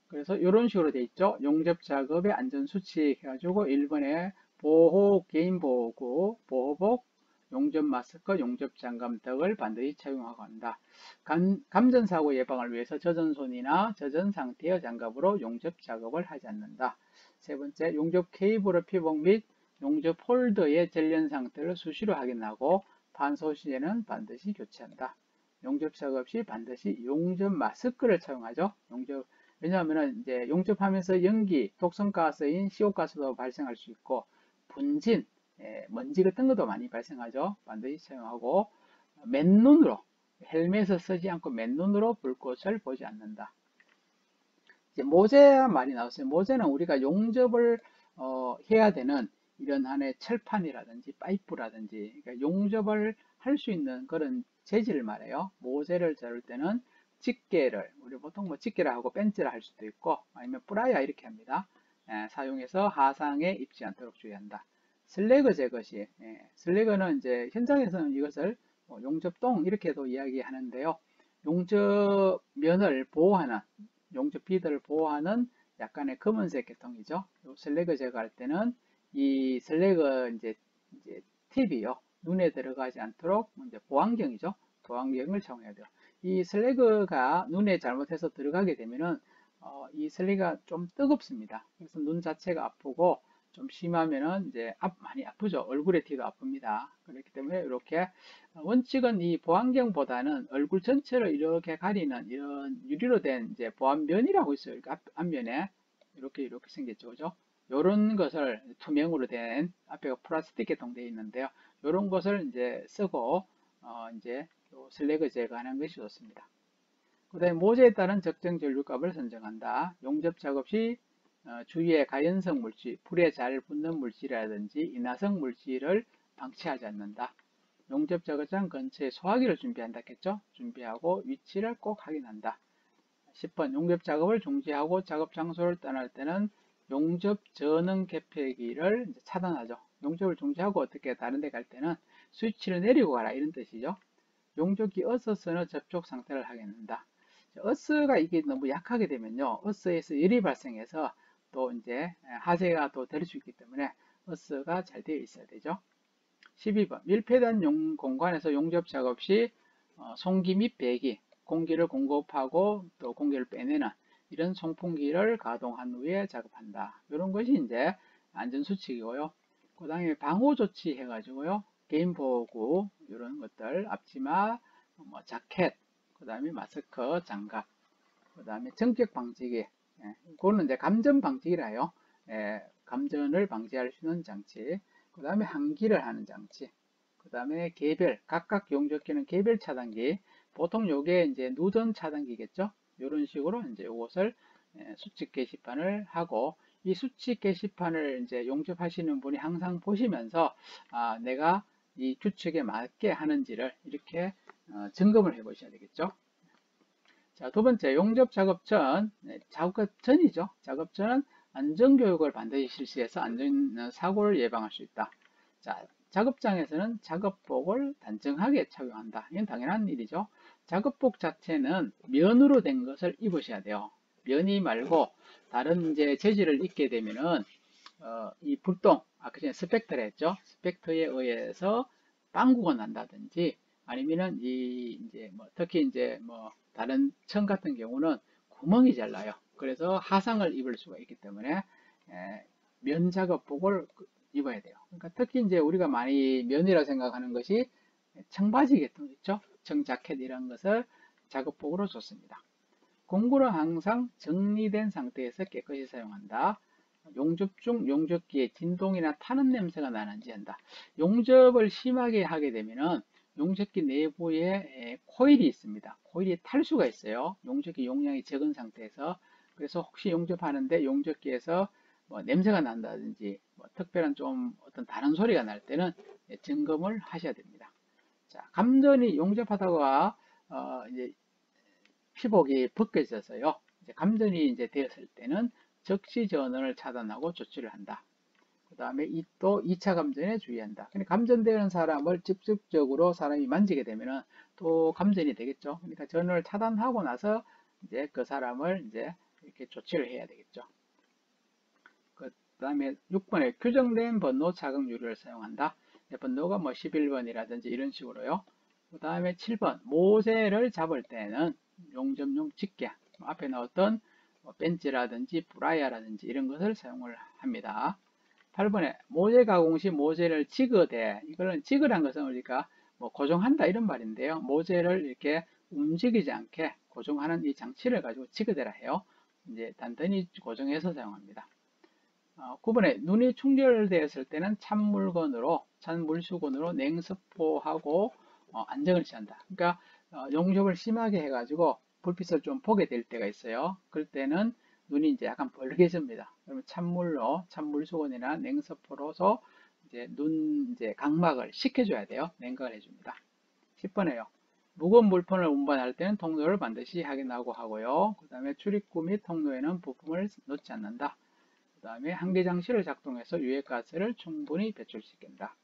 그래서 이런 식으로 돼 있죠. 용접 작업의 안전수칙 해가지고 1번에 보호, 개인보호구, 보호복, 용접 마스크, 용접 장갑 등을 반드시 착용하고 한다. 감전사고 예방을 위해서 젖은 손이나 젖은 상태의 장갑으로 용접 작업을 하지 않는다. 세 번째, 용접 케이블의 피복 및 용접 홀더의 젤련 상태를 수시로 확인하고 반소 시에는 반드시 교체한다. 용접 작업 시 반드시 용접 마스크를 착용하죠. 왜냐하면 이제 용접하면서 연기, 독성가스인 시옷가스도 발생할 수 있고, 분진, 먼지 같은 것도 많이 발생하죠. 반드시 사용하고, 맨눈으로, 헬멧을 쓰지 않고 맨눈으로 불꽃을 보지 않는다. 이제 모재 말이 나왔어요. 모재는 우리가 용접을 해야 되는 이런 한의 철판이라든지 파이프라든지, 그러니까 용접을 할 수 있는 그런 재질을 말해요. 모재를 자를 때는 집게를, 우리 보통 뭐 집게라 하고 벤치라 할 수도 있고, 아니면 뿌라야 이렇게 합니다. 사용해서 하상에 입지 않도록 주의한다. 슬래그 제거 시, 슬래그는 이제 현장에서는 이것을 용접동 이렇게도 이야기하는데요. 용접면을 보호하는, 용접 비드를 보호하는 약간의 검은색 계통이죠. 슬래그 제거할 때는 이 슬래그 이제 팁이요, 눈에 들어가지 않도록 이제 보안경이죠. 보안경을 착용해야 돼요. 이 슬래그가 눈에 잘못해서 들어가게 되면은 이 슬래그가 좀 뜨겁습니다. 그래서 눈 자체가 아프고 좀 심하면은 이제 많이 아프죠. 얼굴에 티도 아픕니다. 그렇기 때문에 이렇게 원칙은 이 보안경보다는 얼굴 전체를 이렇게 가리는 이런 유리로 된 이제 보안면이라고 있어요. 이렇게 앞면에 이렇게 생겼죠, 그죠? 요런 것을 투명으로 된 앞에가 플라스틱 개통되어 있는데요. 요런 것을 이제 쓰고 이제 슬래그 제거하는 것이 좋습니다. 그 다음에 모재에 따른 적정 전류값을 선정한다. 용접 작업 시 주위에 가연성 물질, 불에 잘 붙는 물질이라든지 인화성 물질을 방치하지 않는다. 용접 작업장 근처에 소화기를 준비한다 했죠? 준비하고 위치를 꼭 확인한다. 10번 용접 작업을 중지하고 작업 장소를 떠날 때는 용접 전원 개폐기를 차단하죠. 용접을 중지하고 어떻게 다른 데 갈 때는 스위치를 내리고 가라 이런 뜻이죠. 용접기 어스선의 접촉 상태를 확인한다. 어스가 이게 너무 약하게 되면요. 어스에서 열이 발생해서 또 이제 화재가 또 될 수 있기 때문에 어스가 잘 되어 있어야 되죠. 12번 밀폐된 공간에서 용접 작업 시 송기 및 배기, 공기를 공급하고 또 공기를 빼내는 이런 송풍기를 가동한 후에 작업한다. 이런 것이 이제 안전수칙이고요. 그 다음에 방호조치 해가지고요. 개인보호구 이런 것들 앞치마, 뭐 자켓, 그 다음에 마스크, 장갑, 그 다음에 전격 방지기, 그거는 이제 감전 방지기라요. 감전을 방지할 수 있는 장치. 그 다음에 환기를 하는 장치. 그 다음에 개별, 각각 용접기는 개별 차단기. 보통 요게 이제 누전 차단기겠죠. 이런 식으로 이제 이것을 수칙 게시판을 하고 이 수칙 게시판을 이제 용접하시는 분이 항상 보시면서 내가 이 규칙에 맞게 하는지를 이렇게 점검을 해 보셔야 되겠죠. 자, 두 번째, 용접 작업 전, 작업 전이죠. 작업 전은 안전교육을 반드시 실시해서 안전사고를 예방할 수 있다. 자, 작업장에서는 작업복을 단정하게 착용한다. 이건 당연한 일이죠. 작업복 자체는 면으로 된 것을 입으셔야 돼요. 면이 말고 다른 이제 재질을 입게 되면은 이 불똥, 아까 전에 스펙터를 했죠. 스펙터에 의해서 빵꾸가 난다든지 아니면은 이 이제 뭐 특히 이제 뭐 다른 천 같은 경우는 구멍이 잘 나요. 그래서 하상을 입을 수가 있기 때문에 면 작업복을 입어야 돼요. 그러니까 특히 이제 우리가 많이 면이라 생각하는 것이 청바지 계통 있죠. 청자켓 이런 것을 작업복으로 줬습니다. 공구는 항상 정리된 상태에서 깨끗이 사용한다. 용접 중 용접기에 진동이나 타는 냄새가 나는지 한다. 용접을 심하게 하게 되면은 용접기 내부에 코일이 있습니다. 코일이 탈 수가 있어요. 용접기 용량이 적은 상태에서. 그래서 혹시 용접하는데 용접기에서 뭐 냄새가 난다든지 뭐 특별한 좀 어떤 다른 소리가 날 때는 점검을 하셔야 됩니다. 자, 감전이 용접하다가 이제 피복이 벗겨져서요. 이제 감전이 이제 되었을 때는 적시 전원을 차단하고 조치를 한다. 그 다음에 또 2차 감전에 주의한다. 감전되는 사람을 직접적으로 사람이 만지게 되면은 또 감전이 되겠죠. 그러니까 전원을 차단하고 나서 이제 그 사람을 이제 이렇게 조치를 해야 되겠죠. 그 다음에 6번에 규정된 번호 자극 유리를 사용한다. 번호가 뭐 11번이라든지 이런 식으로요. 그 다음에 7번 모재를 잡을 때는 용접용 집게 앞에 나왔던 벤치라든지 브라이어라든지 이런 것을 사용을 합니다. 8번에 모재 가공 시 모재를 지그대 이거는 지그란 것은 우리가 뭐 고정한다 이런 말인데요. 모재를 이렇게 움직이지 않게 고정하는 이 장치를 가지고 지그대라 해요. 이제 단단히 고정해서 사용합니다. 9번에 눈이 충혈되었을 때는 찬물수건으로 냉수포하고 안정을 취한다. 그러니까 용접을 심하게 해가지고 불빛을 좀 보게 될 때가 있어요. 그럴 때는 눈이 이제 약간 벌게집니다. 그러면 찬물수건이나 냉수포로서 이제 눈 이제 각막을 식혀줘야 돼요. 냉각을 해줍니다. 10번에요. 무거운 물품을 운반할 때는 통로를 반드시 확인하고 하고요. 그 다음에 출입구 및 통로에는 부품을 놓지 않는다. 그 다음에 한계장치를 작동해서 유해가스를 충분히 배출시킨다.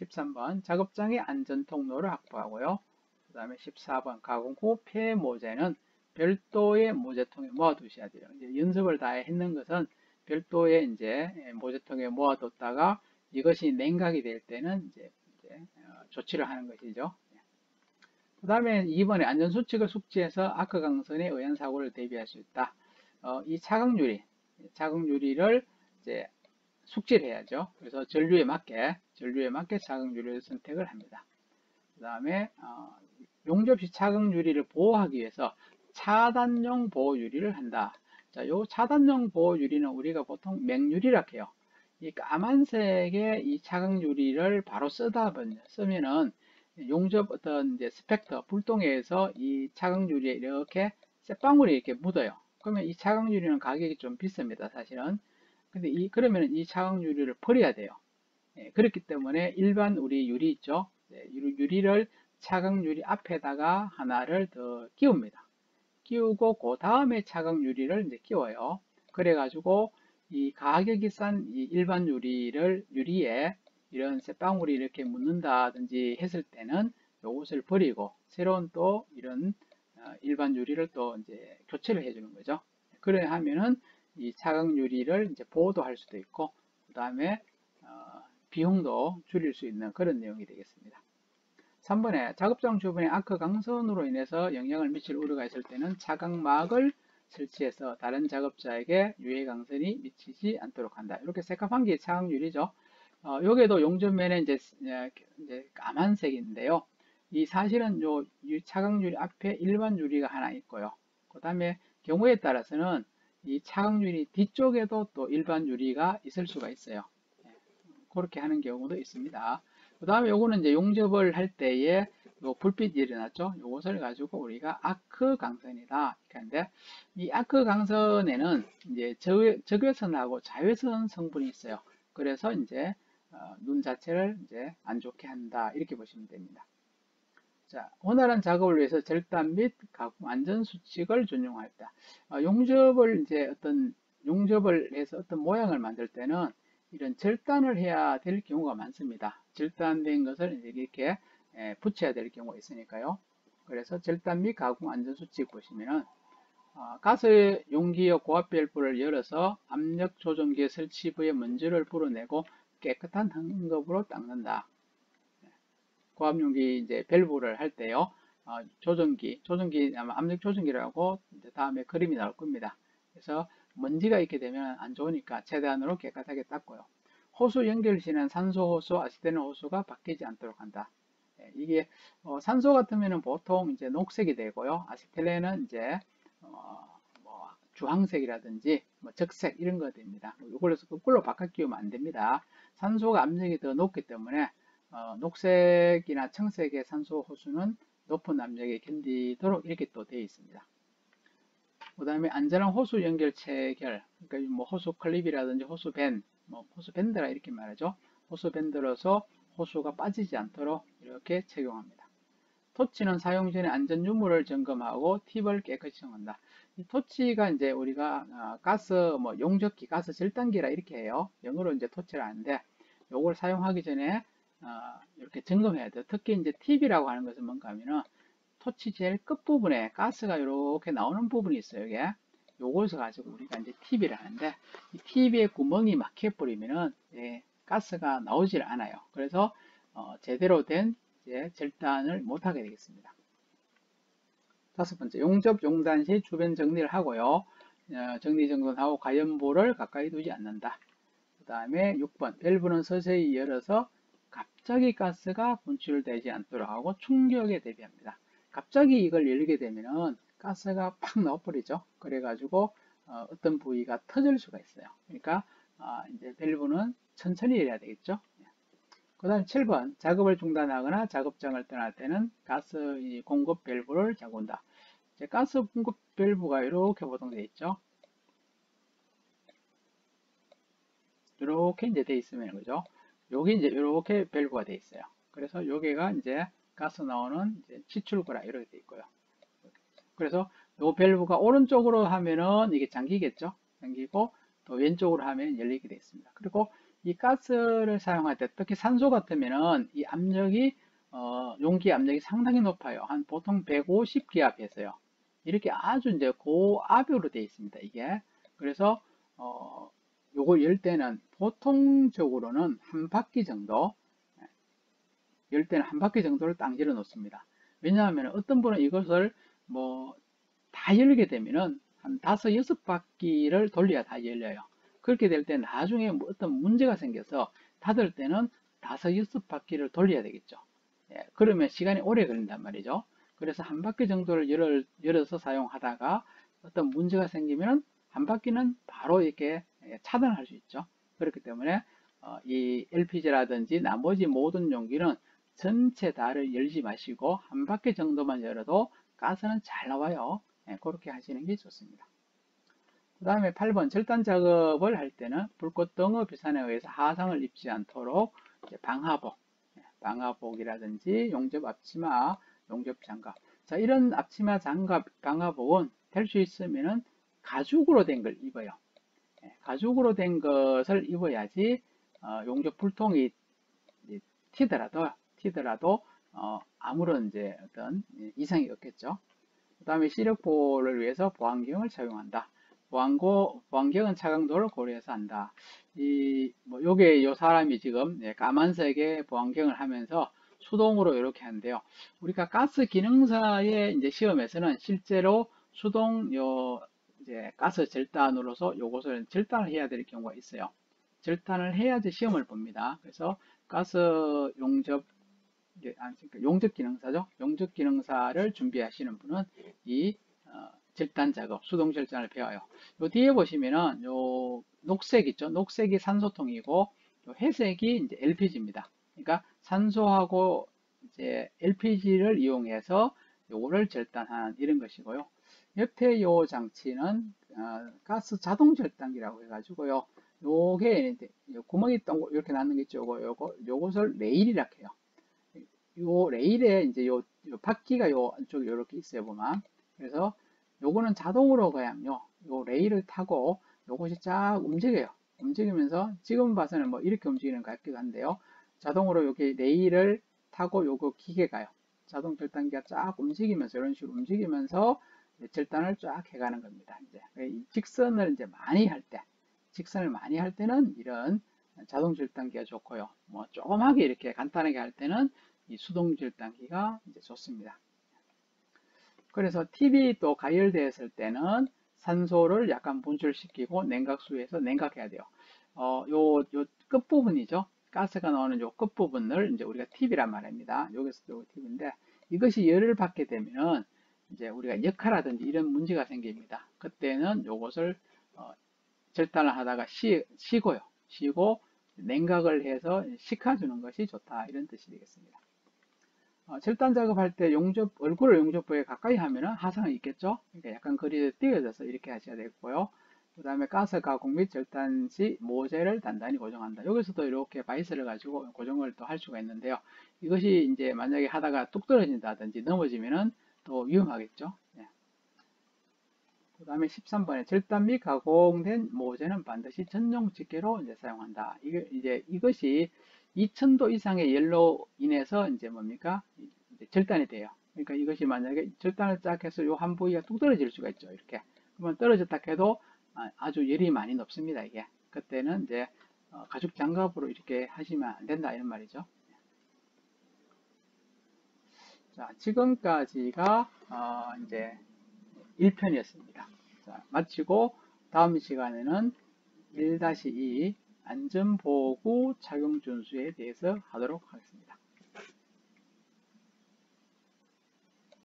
13번 작업장의 안전통로를 확보하고요. 그 다음에 14번 가공 후 폐모재는 별도의 모재통에 모아두셔야 돼요. 이제 연습을 다 했는 것은 별도의 이제 모재통에 모아뒀다가 이것이 냉각이 될 때는 이제 조치를 하는 것이죠. 그 다음에 2번에 안전수칙을 숙지해서 아크강선에 의한 사고를 대비할 수 있다. 이 차각유리를 이제 숙지를 해야죠. 그래서 전류에 맞게 차극 유리를 선택을 합니다. 그 다음에 용접 시 차극 유리를 보호하기 위해서 차단용 보호 유리를 한다. 자, 요 차단용 보호 유리는 우리가 보통 맹유리라고 해요. 이 까만색의 이 차극 유리를 바로 쓰면은 용접 어떤 이제 스펙터 불똥에서 이 차극 유리에 이렇게 쇳방울이 이렇게 묻어요. 그러면 이 차극 유리는 가격이 좀 비쌉니다, 사실은. 근데 그러면 이 차극 유리를 버려야 돼요. 예, 그렇기 때문에 일반 우리 유리 있죠. 네, 유리를 차광 유리 앞에다가 하나를 더 끼웁니다. 끼우고 그 다음에 차광 유리를 이제 끼워요. 그래가지고 이 가격이 싼 이 일반 유리에 이런 쇳방울이 이렇게 묻는다든지 했을 때는 이것을 버리고 새로운 또 이런 일반 유리를 또 이제 교체를 해주는 거죠. 그래 하면은 이 차광 유리를 이제 보호도 할 수도 있고 그 다음에 비용도 줄일 수 있는 그런 내용이 되겠습니다. 3번에 작업장 주변에 아크 강선으로 인해서 영향을 미칠 우려가 있을 때는 차광막을 설치해서 다른 작업자에게 유해 강선이 미치지 않도록 한다. 이렇게 색합한 게 차광유리죠. 여기에도 용접면에 이제 까만색인데요. 이 사실은 요 차광유리 앞에 일반 유리가 하나 있고요. 그 다음에 경우에 따라서는 이 차광유리 뒤쪽에도 또 일반 유리가 있을 수가 있어요. 그렇게 하는 경우도 있습니다. 그 다음에 요거는 이제 용접을 할 때에 요 불빛이 일어났죠. 요것을 가지고 우리가 아크 강선이다. 그런데 이 아크 강선에는 이제 적외선하고 자외선 성분이 있어요. 그래서 이제 눈 자체를 이제 안 좋게 한다. 이렇게 보시면 됩니다. 자, 원활한 작업을 위해서 절단 및 가공 안전 수칙을 준용할 때, 용접을 해서 어떤 모양을 만들 때는 이런 절단을 해야 될 경우가 많습니다. 절단된 것을 이렇게 붙여야 될 경우가 있으니까요. 그래서 절단 및 가공 안전 수칙 보시면은 가스 용기의 고압 밸브를 열어서 압력 조정기 설치 부에 먼지를 불어내고 깨끗한 흙으로 닦는다. 고압용기 이제 밸브를 할 때요. 조정기 아마 압력 조정기라고 이제 다음에 그림이 나올 겁니다. 그래서 먼지가 있게 되면 안 좋으니까 최대한으로 깨끗하게 닦고요. 호수 연결 시는 산소 호수, 아세트는 호수가 바뀌지 않도록 한다. 이게 산소 같으면 보통 이제 녹색이 되고요. 아세틸렌은 이제 뭐 주황색이라든지 뭐 적색 이런 거 됩니다. 이걸로 거꾸로 바꿔 끼우면 안 됩니다. 산소가 압력이 더 높기 때문에 녹색이나 청색의 산소 호수는 높은 압력에 견디도록 이렇게 또 되어 있습니다. 그 다음에 안전한 호수 연결 체결, 그러니까 뭐 호수 클립이라든지 호수밴, 뭐 호수밴드라 이렇게 말하죠. 호수밴드로서 호수가 빠지지 않도록 이렇게 착용합니다. 토치는 사용 전에 안전 유무를 점검하고 팁을 깨끗이 정한다. 이 토치가 이제 우리가 가스 뭐 용접기, 가스 절단기라 이렇게 해요. 영어로 이제 토치를 하는데 요걸 사용하기 전에 이렇게 점검해야 돼요. 특히 이제 팁이라고 하는 것은 뭔가 하면은 토치 제일 끝부분에 가스가 이렇게 나오는 부분이 있어요. 이게 요것을 가지고 우리가 이제 팁이라 하는데 이 팁에 구멍이 막혀버리면은 가스가 나오질 않아요. 그래서 제대로 된 절단을 못하게 되겠습니다. 5번째, 용접 용단 시 주변 정리를 하고요. 정리정돈하고 가연보를 가까이 두지 않는다. 그 다음에 6번, 밸브는 서서히 열어서 갑자기 가스가 분출되지 않도록 하고 충격에 대비합니다. 갑자기 이걸 열게 되면은 가스가 팍 나와버리죠. 그래가지고 어떤 부위가 터질 수가 있어요. 그러니까 이제 밸브는 천천히 열어야 되겠죠. 그 다음 7번, 작업을 중단하거나 작업장을 떠날 때는 가스 공급 밸브를 잠근다. 가스 공급 밸브가 이렇게 보통되어 있죠. 이렇게 이제 돼 있으면 그죠. 여기 이제 이렇게 밸브가 돼 있어요. 그래서 여기가 이제 가스 나오는 이제 지출구라 이렇게 돼 있고요. 그래서 이 밸브가 오른쪽으로 하면은 이게 잠기겠죠. 잠기고 또 왼쪽으로 하면 열리게 돼 있습니다. 그리고 이 가스를 사용할 때 특히 산소 같으면은 이 압력이 용기 압력이 상당히 높아요. 한 보통 150기압에서요. 이렇게 아주 이제 고압으로 되어 있습니다. 이게 그래서 요걸 열 때는 보통적으로는 한 바퀴 정도 열 때는 한 바퀴 정도를 딱 열어 놓습니다. 왜냐하면 어떤 분은 이것을 뭐 다 열게 되면은 한 5, 6바퀴를 돌려야 다 열려요. 그렇게 될 때 나중에 뭐 어떤 문제가 생겨서 닫을 때는 5-6바퀴를 돌려야 되겠죠. 예, 그러면 시간이 오래 걸린단 말이죠. 그래서 한 바퀴 정도를 열어서 사용하다가 어떤 문제가 생기면 한 바퀴는 바로 이렇게 차단할 수 있죠. 그렇기 때문에 이 LPG라든지 나머지 모든 용기는 전체 다를 열지 마시고 한 바퀴 정도만 열어도 가스는 잘 나와요. 예, 그렇게 하시는 게 좋습니다. 그 다음에 8번 절단 작업을 할 때는 불꽃 등의 비산에 의해서 하상을 입지 않도록 방화복, 방화복이라든지 용접 앞치마, 용접 장갑. 자, 이런 앞치마, 장갑, 방화복은 될 수 있으면은 가죽으로 된 걸 입어요. 가죽으로 된 것을 입어야지 용접 불통이 튀더라도 아무런 이제 어떤 이상이 없겠죠. 그 다음에 시력보호를 위해서 보안경을 착용한다. 보안경은 차강도를 고려해서 한다. 요게 요 사람이 지금 까만색의 보안경을 하면서 수동으로 이렇게 하는데요. 우리가 가스 기능사의 이제 시험에서는 실제로 수동 이제 가스 절단으로서 요것을 절단을 해야 될 경우가 있어요. 절단을 해야지 시험을 봅니다. 그래서 가스 용접 기능사죠. 용접 기능사를 준비하시는 분은 이 절단 작업, 수동 절단을 배워요. 요 뒤에 보시면은 요 녹색 있죠. 녹색이 산소통이고 요 회색이 이제 LPG입니다. 그러니까 산소하고 이제 LPG를 이용해서 요거를 절단한 이런 것이고요. 옆에 요 장치는 가스 자동 절단기라고 해가지고요. 요게 이제 구멍이 이렇게 나는 게 있죠. 요것을 레일이라 해요. 요 레일에 이제 요 바퀴가 요 안쪽에 이렇게 있어요 보면. 그래서 요거는 자동으로 그냥요 요 레일을 타고 요것이 쫙 움직여요. 움직이면서 지금 봐서는 뭐 이렇게 움직이는 것 같기도 한데요. 자동으로 여기 레일을 타고 요거 기계가요. 자동 절단기가 쫙 움직이면서 이런 식으로 움직이면서 절단을 쫙 해가는 겁니다. 이제 직선을 이제 많이 할 때, 직선을 많이 할 때는 이런 자동 절단기가 좋고요. 뭐 조그맣게 이렇게 간단하게 할 때는 이 수동 절단기가 이제 좋습니다. 그래서 팁이 또 가열되었을 때는 산소를 약간 분출시키고 냉각수에서 냉각해야 돼요. 요 끝부분이죠. 가스가 나오는 요 끝부분을 이제 우리가 팁이란 말입니다. 여기서 요 팁인데 이것이 열을 받게 되면 이제 우리가 역하라든지 이런 문제가 생깁니다. 그때는 요것을 절단을 하다가 쉬고 냉각을 해서 식혀주는 것이 좋다 이런 뜻이 되겠습니다. 절단 작업할 때 얼굴을 용접부에 가까이 하면은 하상이 있겠죠? 그러니까 약간 거리에 띄어져서 이렇게 하셔야 되고요. 그 다음에 가스 가공 및 절단 시 모재를 단단히 고정한다. 여기서도 이렇게 바이스를 가지고 고정을 또 할 수가 있는데요. 이것이 이제 만약에 하다가 뚝 떨어진다든지 넘어지면은 또 위험하겠죠. 예. 그 다음에 13번에 절단 및 가공된 모재는 반드시 전용 집게로 이제 사용한다. 이것이 2000도 이상의 열로 인해서 이제 뭡니까? 이제 절단이 돼요. 그러니까 이것이 만약에 절단을 쫙 해서 요 한 부위가 뚝 떨어질 수가 있죠. 이렇게. 그러면 떨어졌다 해도 아주 열이 많이 높습니다. 이게. 그때는 이제 가죽 장갑으로 이렇게 하시면 안 된다. 이런 말이죠. 자, 지금까지가 이제 1편이었습니다. 자, 마치고 다음 시간에는 1-2 안전보호구 착용 준수에 대해서 하도록 하겠습니다.